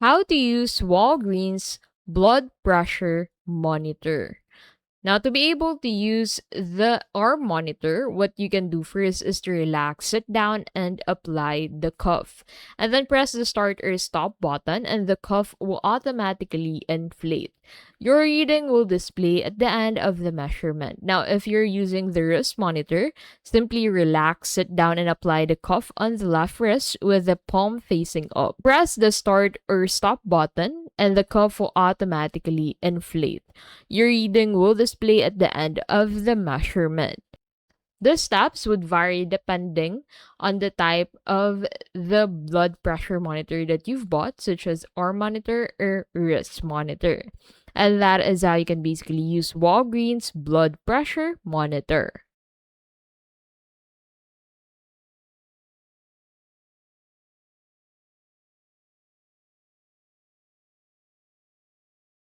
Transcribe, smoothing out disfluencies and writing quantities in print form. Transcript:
How to use Walgreens blood pressure monitor. Now, to be able to use the arm monitor, what you can do first is to relax, sit down, and apply the cuff. And then press the start or stop button, and the cuff will automatically inflate. Your reading will display at the end of the measurement. Now, if you're using the wrist monitor, simply relax, sit down, and apply the cuff on the left wrist with the palm facing up. Press the start or stop button, and the cuff will automatically inflate. Your reading will display at the end of the measurement. The steps would vary depending on the type of the blood pressure monitor that you've bought, such as arm monitor or wrist monitor. And that is how you can basically use Walgreens blood pressure monitor.